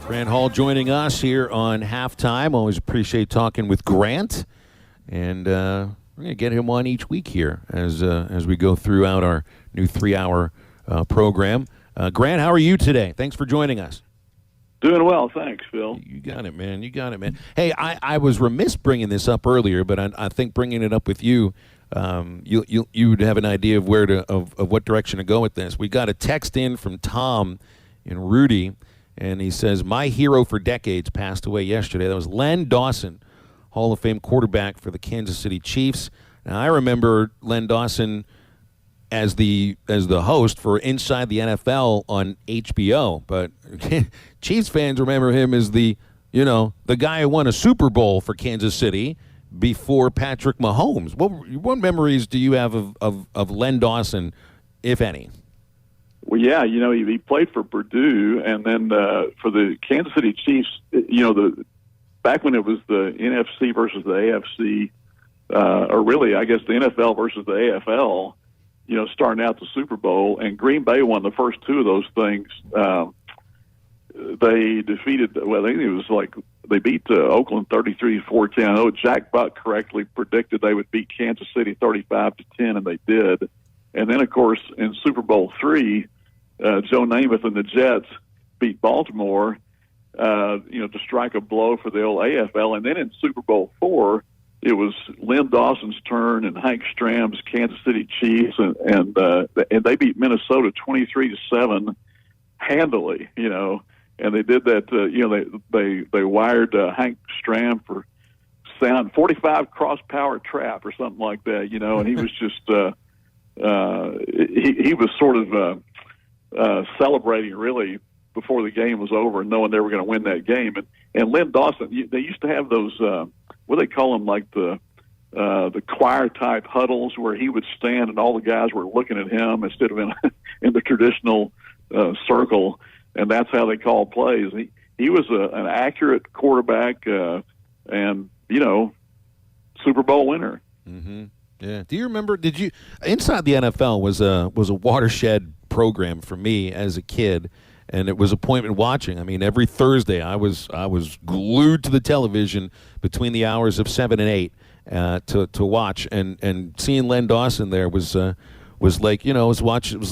Grant Hall joining us here on Halftime. Always appreciate talking with Grant. And we're going to get him on each week here as we go throughout our new 3-hour program. Grant, how are you today? Thanks for joining us. Doing well, thanks, Phil. You got it, man. You got it, man. Hey, I was remiss bringing this up earlier, but I think bringing it up with you, you'd have an idea of of what direction to go with this. We got a text in from Tom in Rudy, and he says, my hero for decades passed away yesterday. That was Len Dawson, Hall of Fame quarterback for the Kansas City Chiefs. Now, I remember Len Dawson as the host for Inside the NFL on HBO, but Chiefs fans remember him as the guy who won a Super Bowl for Kansas City before Patrick Mahomes. What memories do you have of Len Dawson, if any? Well, yeah, he played for Purdue, and then for the Kansas City Chiefs, back when it was the NFC versus the AFC, or really, I guess, the NFL versus the AFL, starting out the Super Bowl, and Green Bay won the first two of those things. They defeated, I think it was they beat Oakland 33-14. I know Jack Buck correctly predicted they would beat Kansas City 35-10, and they did. And then, of course, in Super Bowl III, Joe Namath and the Jets beat Baltimore, to strike a blow for the old AFL. And then in Super Bowl IV, it was Len Dawson's turn and Hank Stram's Kansas City Chiefs, and they beat Minnesota 23-7 handily, And they did that. They wired Hank Stram for sound 45 cross power trap or something like that, And he was just he was sort of celebrating really before the game was over, and knowing they were going to win that game. And Len Dawson, they used to have those what they call them, like the choir type huddles where he would stand and all the guys were looking at him instead of in the traditional circle. And that's how they call plays. He was an accurate quarterback, and Super Bowl winner. Mm-hmm. Yeah. Do you remember? Inside the NFL was a watershed program for me as a kid, and it was appointment watching. I mean, every Thursday I was glued to the television between the hours of 7 and 8 to watch, and seeing Len Dawson there was like, he was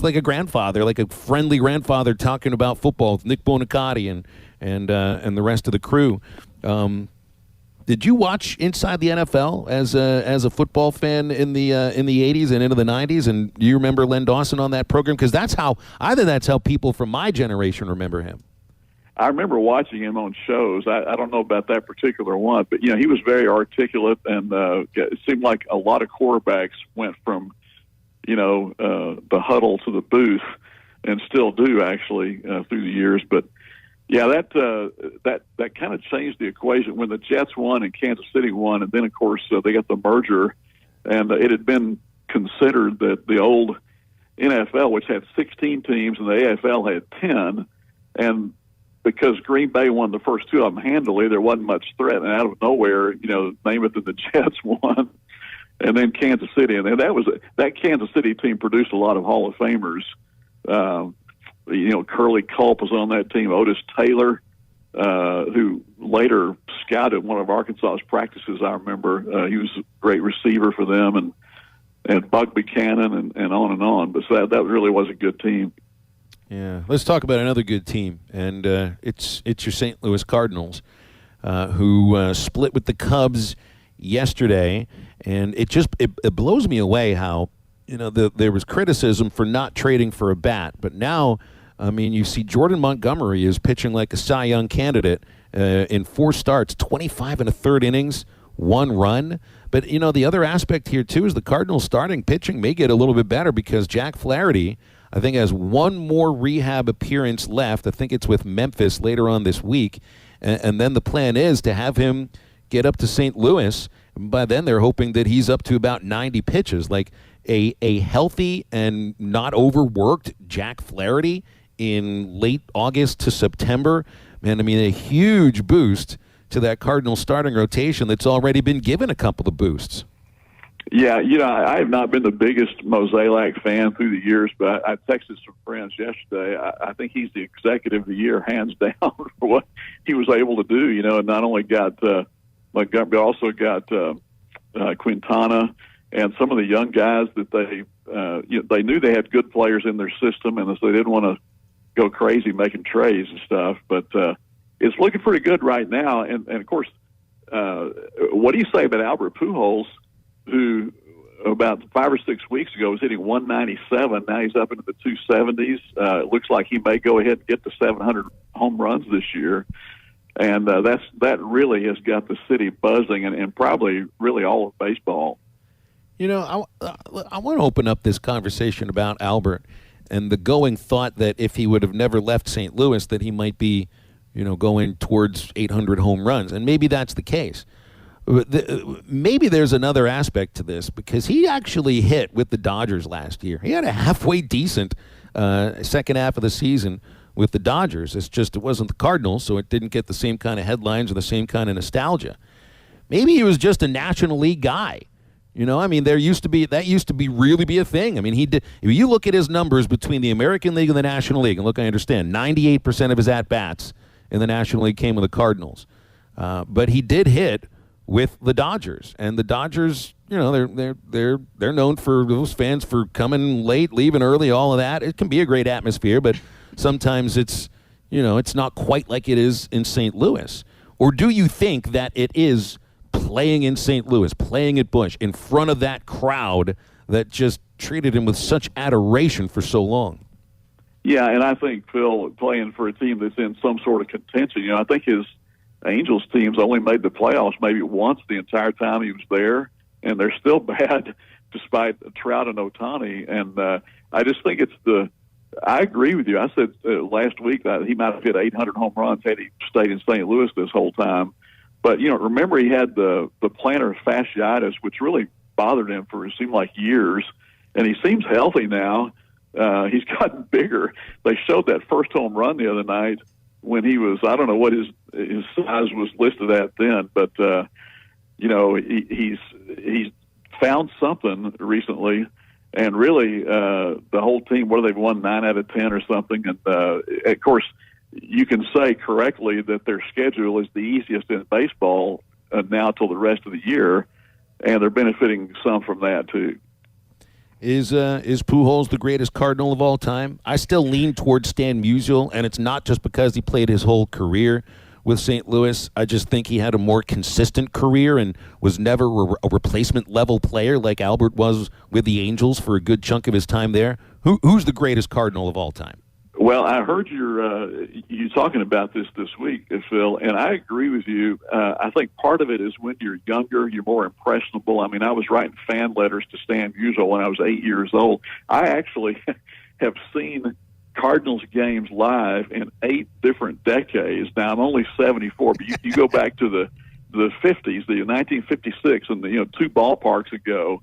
like a grandfather, like a friendly grandfather talking about football with Nick Bonacati and the rest of the crew. Did you watch Inside the NFL as a football fan in the 80s and into the 90s? And do you remember Len Dawson on that program? Because that's how people from my generation remember him. I remember watching him on shows. I don't know about that particular one, but he was very articulate, and it seemed like a lot of quarterbacks went from the huddle to the booth, and still do actually through the years. But yeah, that kind of changed the equation when the Jets won and Kansas City won, and then of course they got the merger, and it had been considered that the old NFL, which had 16 teams, and the AFL had 10, and because Green Bay won the first two of them handily, there wasn't much threat, and out of nowhere, Namath and the Jets won. And then Kansas City, and that Kansas City team produced a lot of Hall of Famers. Curly Culp was on that team. Otis Taylor, who later scouted one of Arkansas's practices, I remember. He was a great receiver for them, and Buck Buchanan, and on and on. But so that really was a good team. Yeah, let's talk about another good team, and it's your St. Louis Cardinals, who split with the Cubs yesterday, and it blows me away how there was criticism for not trading for a bat, but now, I mean, you see Jordan Montgomery is pitching like a Cy Young candidate in 4 starts, 25 1/3 innings, 1 run. But the other aspect here too is the Cardinals starting pitching may get a little bit better because Jack Flaherty, I think, has 1 more rehab appearance left. I think it's with Memphis later on this week, and then the plan is to have him get up to St. Louis. By then, they're hoping that he's up to about 90 pitches. Like a healthy and not overworked Jack Flaherty in late August to September. Man, I mean, a huge boost to that Cardinal starting rotation that's already been given a couple of boosts. Yeah, I have not been the biggest Mozeliak fan through the years, but I texted some friends yesterday. I think he's the executive of the year, hands down, for what he was able to do. And not only got Montgomery, but also got Quintana and some of the young guys that they knew they had good players in their system, and so they didn't want to go crazy making trades and stuff. But it's looking pretty good right now. And of course, what do you say about Albert Pujols, who about 5 or 6 weeks ago was hitting 197. Now he's up into the 270s. It looks like he may go ahead and get to 700 home runs this year. And that really has got the city buzzing, and probably really all of baseball. I want to open up this conversation about Albert and the going thought that if he would have never left St. Louis, that he might be, going towards 800 home runs. And maybe that's the case. Maybe there's another aspect to this, because he actually hit with the Dodgers last year. He had a halfway decent second half of the season with the Dodgers. It's just it wasn't the Cardinals, so it didn't get the same kind of headlines or the same kind of nostalgia. Maybe he was just a National League guy. There used to be really be a thing. He did. If you look at his numbers between the American League and the National League, and look, I understand 98% of his at bats in the National League came with the Cardinals, but he did hit with the Dodgers, and the Dodgers, they're known for those fans for coming late, leaving early, all of that. It can be a great atmosphere, but sometimes it's not quite like it is in St. Louis. Or do you think that it is playing in St. Louis, playing at Busch, in front of that crowd that just treated him with such adoration for so long? Yeah, and I think, Phil, playing for a team that's in some sort of contention, I think his Angels teams only made the playoffs maybe once the entire time he was there, and they're still bad despite Trout and Ohtani. And I just think I agree with you. I said last week that he might have hit 800 home runs had he stayed in St. Louis this whole time. But, remember he had the plantar fasciitis, which really bothered him for it seemed like years, and he seems healthy now. He's gotten bigger. They showed that first home run the other night when he was, I don't know what his size was listed at then, but he's found something recently, and really the whole team, they've won 9 out of 10 or something, and of course you can say correctly that their schedule is the easiest in baseball now till the rest of the year, and they're benefiting some from that too. Is Pujols the greatest Cardinal of all time? I still lean towards Stan Musial, and it's not just because he played his whole career with St. Louis. I just think he had a more consistent career and was never a replacement-level player like Albert was with the Angels for a good chunk of his time there. Who's the greatest Cardinal of all time? Well, I heard you talking about this week, Phil, and I agree with you. I think part of it is when you're younger, you're more impressionable. I was writing fan letters to Stan Musial when I was 8 years old. I actually have seen Cardinals games live in 8 different decades. Now, I'm only 74, but you go back to the 50s, the 1956, and 2 ballparks ago,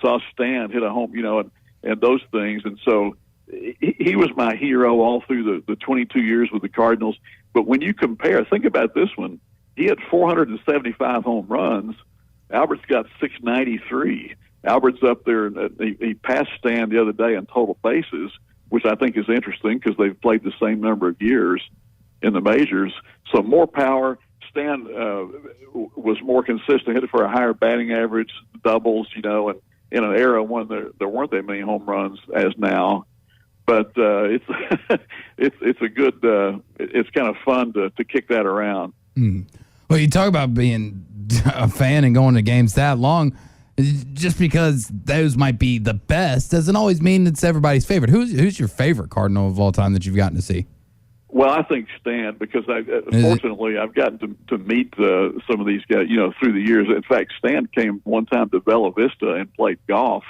saw Stan hit a home, and those things. And so he was my hero all through the 22 years with the Cardinals. But when you compare, think about this one. He had 475 home runs. Albert's got 693. Albert's up there. He passed Stan the other day in total bases, which I think is interesting because they've played the same number of years in the majors. So more power. Stan was more consistent, hit it for a higher batting average, doubles, and in an era when there weren't that many home runs as now. But it's a good it's kind of fun to kick that around. Well, you talk about being a fan and going to games that long. Just because those might be the best doesn't always mean it's everybody's favorite. Who's your favorite Cardinal of all time that you've gotten to see? Well, I think Stan, because fortunately I've gotten to meet some of these guys, through the years. In fact, Stan came one time to Bella Vista and played golf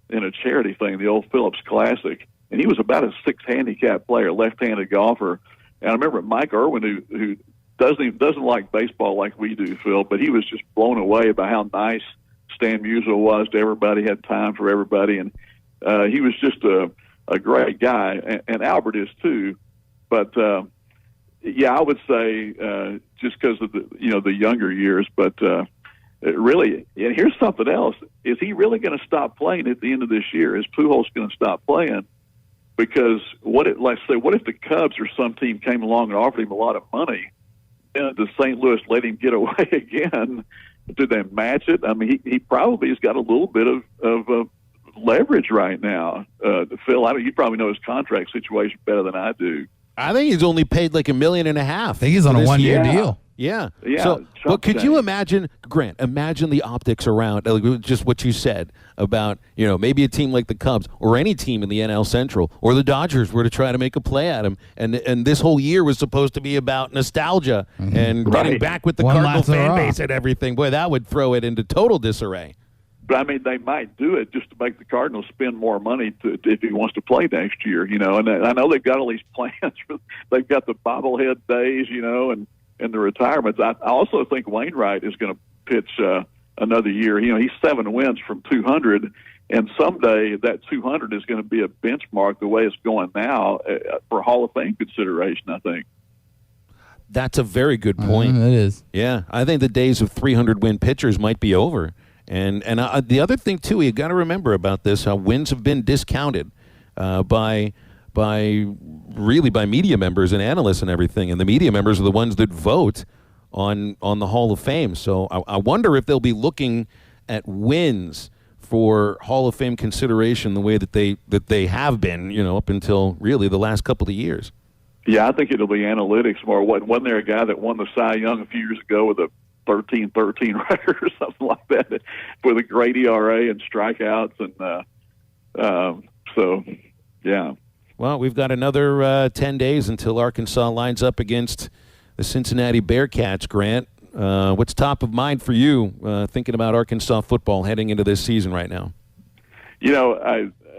in a charity thing, the old Phillips Classic. And he was about a 6 handicap player, left-handed golfer. And I remember Mike Irwin, who doesn't like baseball like we do, Phil, but he was just blown away by how nice Stan Musial was to everybody, had time for everybody. And he was just a great guy. And Albert is too. But, I would say just because of the younger years. But really, and here's something else. Is he really going to stop playing at the end of this year? Is Pujols going to stop playing? Because let's say, what if the Cubs or some team came along and offered him a lot of money, and the St. Louis let him get away again? Do they match it? I mean, he probably has got a little bit of leverage right now. Phil, you probably know his contract situation better than I do. I think he's only paid like $1.5 million. I think he's on a 1-year deal. Yeah. So, but could you imagine, Grant? Imagine the optics around just what you said about maybe a team like the Cubs or any team in the NL Central or the Dodgers were to try to make a play at him, and this whole year was supposed to be about nostalgia and getting back with the Cardinal fan base and everything. Boy, that would throw it into total disarray. But I mean, they might do it just to make the Cardinals spend more money if he wants to play next year. And I know they've got all these plans. They've got the bobblehead days, and the retirements. I also think Wainwright is going to pitch another year. He's 7 wins from 200, and someday that 200 is going to be a benchmark the way it's going now for Hall of Fame consideration, I think. That's a very good point. It is. Yeah, I think the days of 300-win pitchers might be over. And the other thing, too, you got to remember about this, how wins have been discounted by media members and analysts and everything, and the media members are the ones that vote on the Hall of Fame. So I wonder if they'll be looking at wins for Hall of Fame consideration the way that they have been, up until really the last couple of years. Yeah, I think it'll be analytics more. Wasn't there a guy that won the Cy Young a few years ago with a 13-13 record or something like that with a great ERA and strikeouts, and so yeah. Well, we've got another 10 days until Arkansas lines up against the Cincinnati Bearcats, Grant. What's top of mind for you thinking about Arkansas football heading into this season right now?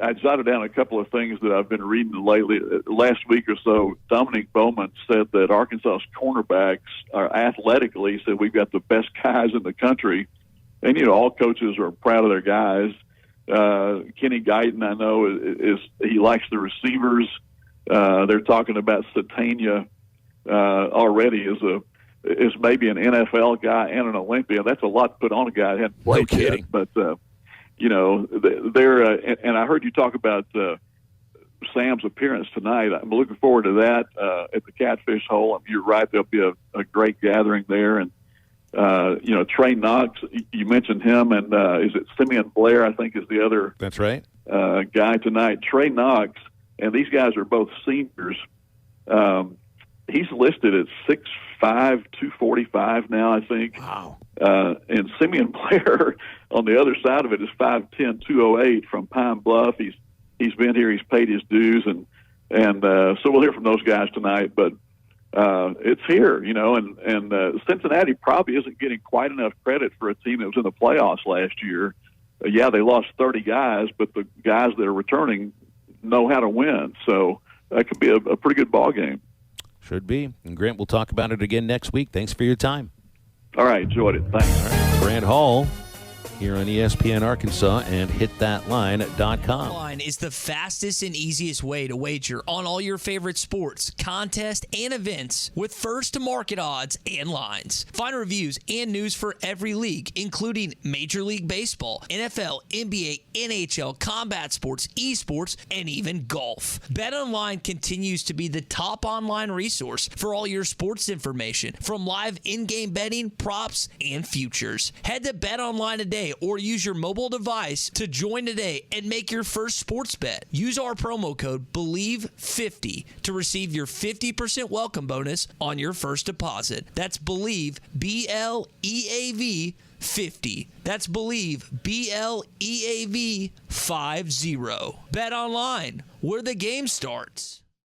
I jotted down a couple of things that I've been reading lately. Last week or so, Dominic Bowman said that Arkansas's cornerbacks are athletically, said we've got the best guys in the country. And, all coaches are proud of their guys. Kenny Guyton, I know, he likes the receivers. They're talking about Satania already is maybe an NFL guy and an Olympian. That's a lot to put on a guy that hadn't played yet. But they're and I heard you talk about Sam's appearance tonight. I'm looking forward to that at the Catfish Hole. You're right; there'll be a great gathering there. And Trey Knox, you mentioned him, and is it Simeon Blair? I think is the other. That's right. Guy tonight. Trey Knox, and these guys are both seniors. He's listed at 6'5", 245 now, I think. Wow. And Simeon Blair on the other side of it is 5'10", 208 from Pine Bluff. He's been here. He's paid his dues, and so we'll hear from those guys tonight. But it's here, and Cincinnati probably isn't getting quite enough credit for a team that was in the playoffs last year. Yeah, they lost 30 guys, but the guys that are returning know how to win. So that could be a pretty good ball game. Should be. And Grant, we'll talk about it again next week. Thanks for your time. All right, enjoyed it. Thanks. All right. Grant Hall here on ESPN Arkansas and hitthatline.com. Line is the fastest and easiest way to wager on all your favorite sports, contests, and events with first-to-market odds and lines. Find reviews and news for every league, including Major League Baseball, NFL, NBA, NHL, combat sports, esports, and even golf. BetOnline continues to be the top online resource for all your sports information, from live in-game betting, props, and futures. Head to BetOnline today or use your mobile device to join today and make your first sports bet. Use our promo code BELIEVE50 to receive your 50% welcome bonus on your first deposit. That's BELIEVE, BLEAV 50. That's BELIEVE, BLEAV 50. Bet online, where the game starts.